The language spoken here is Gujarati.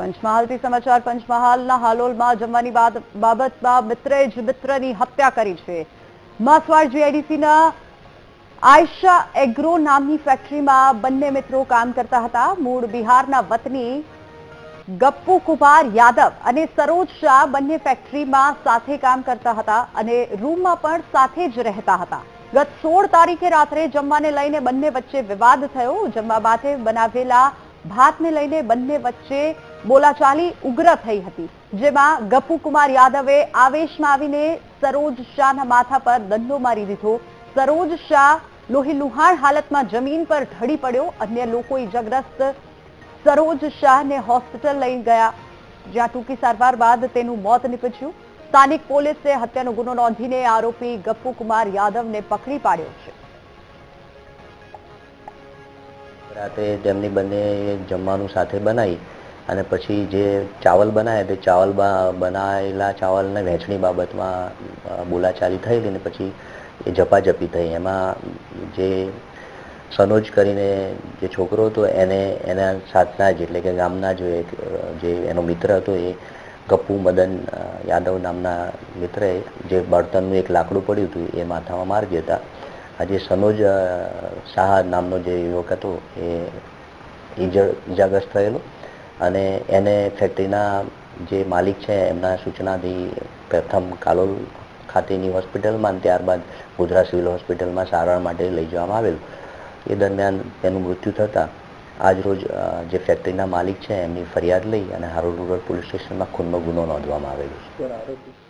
પંચમહાલથી સમાચાર પંચમહાલના હાલોલમાં જમવાની બાબતમાં મિત્રે જ મિત્રની હત્યા કરી છે. માસવાડ જીઆઈડીસીના આયશા એગ્રો નામની ફેક્ટરીમાં બંને મિત્રો કામ કરતા હતા. મૂળ બિહારના વતની ગપ્પુ કુમાર યાદવ અને સરોજ શાહ બંને ફેક્ટરીમાં સાથે કામ કરતા હતા અને રૂમમાં પણ સાથે જ રહેતા હતા. ગત 16 તારીખે રાત્રે જમવાને લઈને બંને વચ્ચે વિવાદ થયો. જમવા માટે બનાવેલા ભાતને લઈને બંને વચ્ચે બોલાચાલી ઉગ્ર થઈ હતી, જેમાં ગપ્પુ કુમાર યાદવે આવેશમાં આવીને સરોજ શાહના માથા પર દંડો મારી દીધો. સરોજ શાહ લોહીલુહાણ હાલતમાં જમીન પર ઢળી પડ્યો. અન્ય લોકો ઇજાગ્રસ્ત સરોજ શાહને હોસ્પિટલ લઈ ગયા, જ્યાં ટૂંકી સારવાર બાદ તેનું મોત નીપજ્યું. સ્થાનિક પોલીસે હત્યાનો ગુનો નોંધીને આરોપી ગપ્પુ કુમાર યાદવને પકડી પાડ્યો છે. રાતે તેમની બંને જમવાનું સાથે બનાવી અને પછી જે ચાવલ બનાવ્યા તે ચાવલ બનાવેલા ચાવલને વહેંચણી બાબતમાં બોલાચાલી થઈ અને પછી એ ઝપાઝપી થઈ. એમાં જે સનોજ કરીને જે છોકરો હતો એના સાથના જ એટલે કે ગામના જે એનો મિત્ર હતો એ ગપ્પુ મદન યાદવ નામના મિત્રએ જે બળતણનું એક લાકડું પડ્યું હતું એ માથામાં મારી દેતા આજે સનોજ શાહ નામનો જે યુવક હતો એ ઈજાગ્રસ્ત થયેલો અને એને ફેક્ટરીના જે માલિક છે એમના સૂચનાથી પ્રથમ કાલોલ ખાતેની હોસ્પિટલમાં અને ત્યારબાદ ગોધરા સિવિલ હોસ્પિટલમાં સારવાર માટે લઈ જવામાં આવેલું. એ દરમિયાન તેનું મૃત્યુ થતાં આજરોજ જે ફેક્ટરીના માલિક છે એમની ફરિયાદ લઈ અને હારોલ રૂરલ પોલીસ સ્ટેશનમાં ખૂનનો ગુનો નોંધવામાં આવેલો છે.